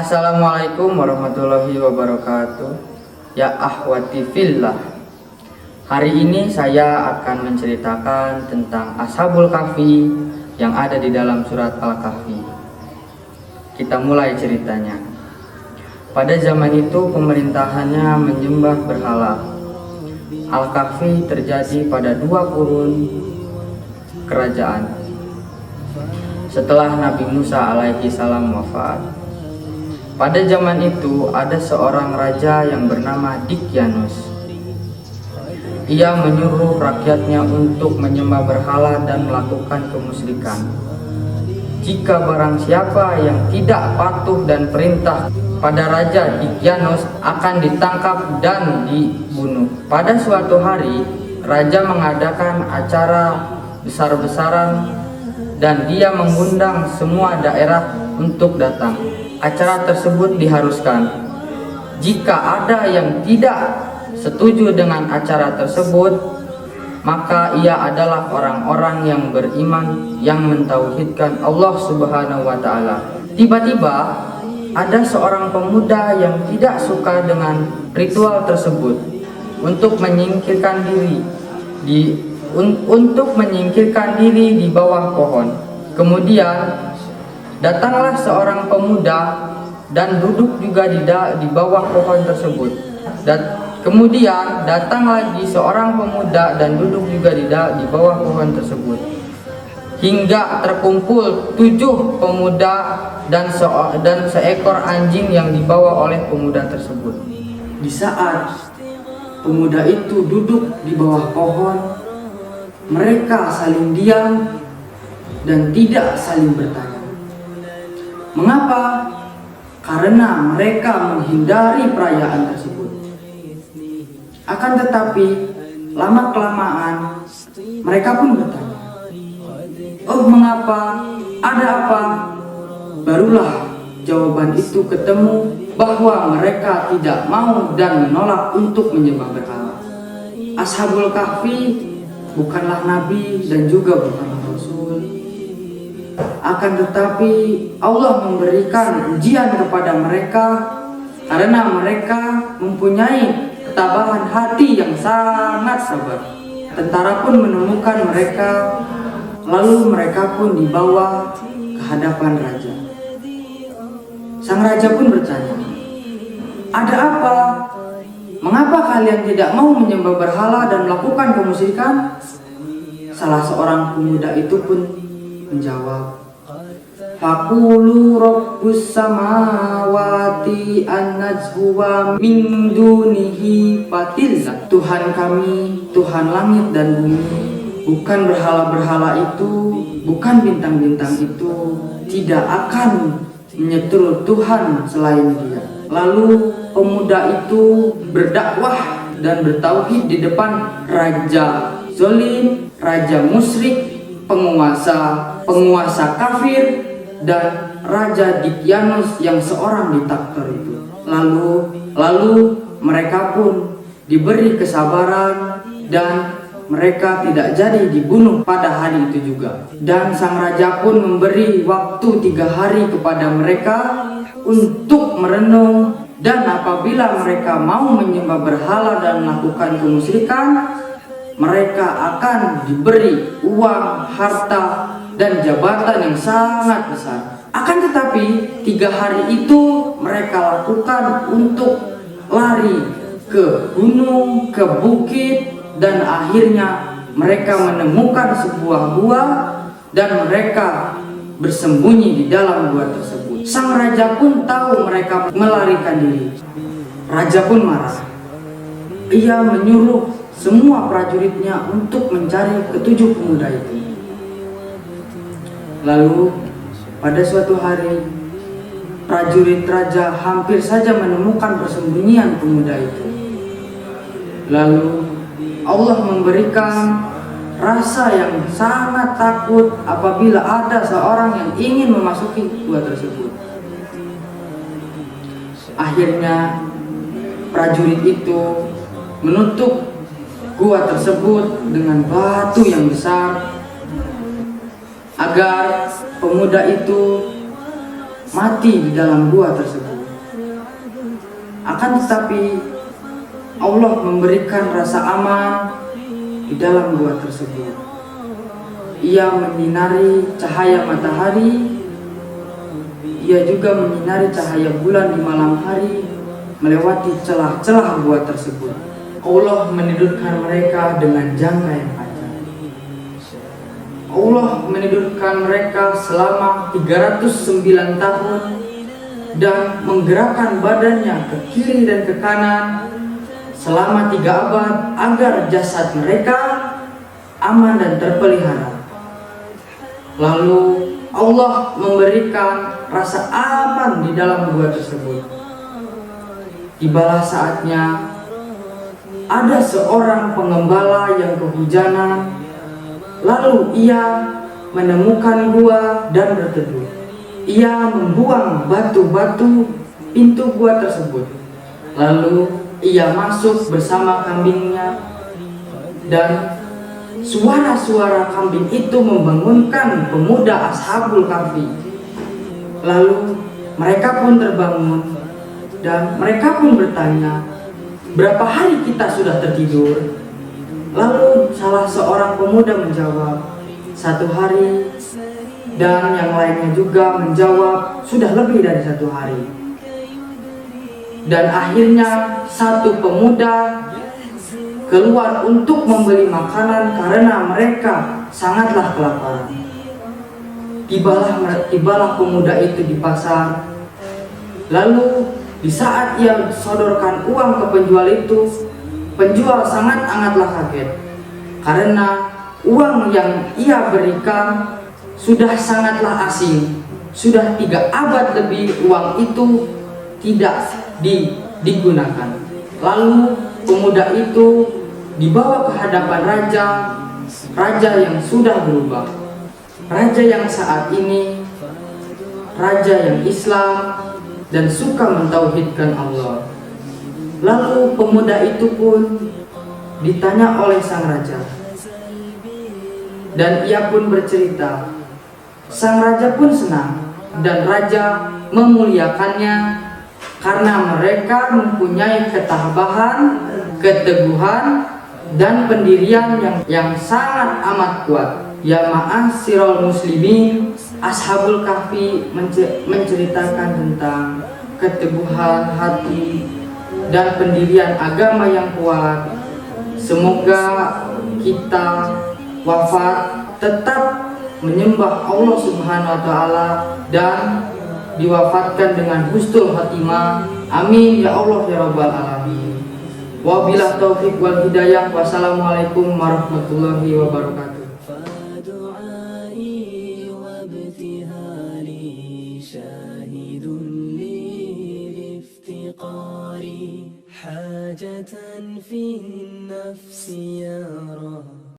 Assalamualaikum warahmatullahi wabarakatuh. Ya akhwati fillah. Hari ini saya akan menceritakan tentang Ashabul Kahfi yang ada di dalam surat Al-Kahfi. Kita mulai ceritanya. Pada zaman itu pemerintahannya menyembah berhala. Al-Kahfi terjadi pada 2 kurun kerajaan setelah Nabi Musa alaihi salam wafat. Pada zaman itu ada seorang raja yang bernama Dikyanus. Ia menyuruh rakyatnya untuk menyembah berhala dan melakukan kemusyrikan. Jika barang siapa yang tidak patuh dan perintah pada raja Dikyanus akan ditangkap dan dibunuh. Pada suatu hari, raja mengadakan acara besar-besaran dan dia mengundang semua daerah untuk datang. Acara tersebut diharuskan. Jika ada yang tidak setuju dengan acara tersebut, maka ia adalah orang-orang yang beriman yang mentauhidkan Allah Subhanahu wa Ta'ala. Tiba-tiba ada seorang pemuda yang tidak suka dengan ritual tersebut untuk menyingkirkan diri di bawah pohon. Kemudian datanglah seorang pemuda dan duduk juga di bawah pohon tersebut. Kemudian datang lagi seorang pemuda dan duduk juga di bawah pohon tersebut. Hingga terkumpul 7 pemuda dan seekor anjing yang dibawa oleh pemuda tersebut. Di saat pemuda itu duduk di bawah pohon, mereka saling diam dan tidak saling bertanya. Mengapa? Karena mereka menghindari perayaan tersebut. Akan tetapi, lama-kelamaan mereka pun bertanya, "Oh, mengapa? Ada apa?" Barulah jawaban itu ketemu bahwa mereka tidak mau dan menolak untuk menyembah berhala. Ashabul Kahfi bukanlah nabi dan juga bukanlah rasul. Akan tetapi Allah memberikan ujian kepada mereka karena mereka mempunyai ketabahan hati yang sangat sabar. Tentara pun menemukan mereka, lalu mereka pun dibawa ke hadapan raja. Sang raja pun bertanya, "Ada apa? Mengapa kalian tidak mau menyembah berhala dan melakukan kemusyrikan?" Salah seorang pemuda itu pun menjawab, "Faqulu rabbus samawati an-najwa min dunihi fatillah." Tuhan kami, Tuhan langit dan bumi, bukan berhala-berhala itu, bukan bintang-bintang itu, tidak akan menyeru Tuhan selain Dia. Lalu pemuda itu berdakwah dan bertauhid di depan raja zalim, raja musyrik, penguasa kafir, dan raja Dikyanus yang seorang diktator itu. Lalu mereka pun diberi kesabaran dan mereka tidak jadi dibunuh pada hari itu juga. Dan sang raja pun memberi waktu 3 hari kepada mereka untuk merenung, dan apabila mereka mau menyembah berhala dan melakukan kemusyrikan, mereka akan diberi uang, harta, dan jabatan yang sangat besar. Akan tetapi 3 hari itu mereka lakukan untuk lari ke gunung, ke bukit, dan akhirnya mereka menemukan sebuah gua dan mereka bersembunyi di dalam gua tersebut. Sang raja pun tahu mereka melarikan diri. Raja pun marah. Ia menyuruh semua prajuritnya untuk mencari ke-7 pemuda itu. Lalu pada suatu hari, prajurit raja hampir saja menemukan persembunyian pemuda itu. Lalu Allah memberikan rasa yang sangat takut apabila ada seorang yang ingin memasuki gua tersebut. Akhirnya prajurit itu menutup gua tersebut dengan batu yang besar agar pemuda itu mati di dalam gua tersebut. Akan tetapi Allah memberikan rasa aman di dalam gua tersebut. Ia menyinari cahaya matahari, ia juga menyinari cahaya bulan di malam hari, melewati celah-celah gua tersebut. Allah menidurkan mereka dengan jangka yang panjang. Allah menidurkan mereka selama 309 tahun dan menggerakkan badannya ke kiri dan ke kanan selama 3 abad agar jasad mereka aman dan terpelihara. Lalu Allah memberikan rasa aman di dalam gua tersebut. Tibalah saatnya ada seorang pengembala yang kehujanan, lalu ia menemukan gua dan berteduh. Ia membuang batu-batu pintu gua tersebut. Lalu ia masuk bersama kambingnya, dan suara-suara kambing itu membangunkan pemuda Ashabul Kahfi. Lalu mereka pun terbangun dan mereka pun bertanya, "Berapa hari kita sudah tertidur?" Lalu salah seorang pemuda menjawab, 1 hari. Dan yang lainnya juga menjawab, "Sudah lebih dari 1 hari." Dan akhirnya satu pemuda keluar untuk membeli makanan karena mereka sangatlah kelaparan. Tibalah pemuda itu di pasar. Lalu di saat ia sodorkan uang ke penjual itu, penjual amatlah kaget karena uang yang ia berikan sudah sangatlah asing. Sudah 3 abad lebih uang itu tidak digunakan. Lalu pemuda itu dibawa ke hadapan raja yang sudah berubah. Raja yang saat ini raja yang Islam dan suka mentauhidkan Allah. Lalu pemuda itu pun ditanya oleh sang raja, dan ia pun bercerita. Sang raja pun senang dan raja memuliakannya karena mereka mempunyai ketabahan, keteguhan, dan pendirian yang sangat amat kuat. Ya ma'asyiral muslimin, Ashabul Kahfi menceritakan tentang keteguhan hati dan pendirian agama yang kuat. Semoga kita wafat tetap menyembah Allah Subhanahu wa taala dan diwafatkan dengan husnul khotimah. Amin ya Allah ya rabbal alamin. Wabillahi taufiq wal hidayah. Wassalamualaikum warahmatullahi wabarakatuh. حاجة في النفس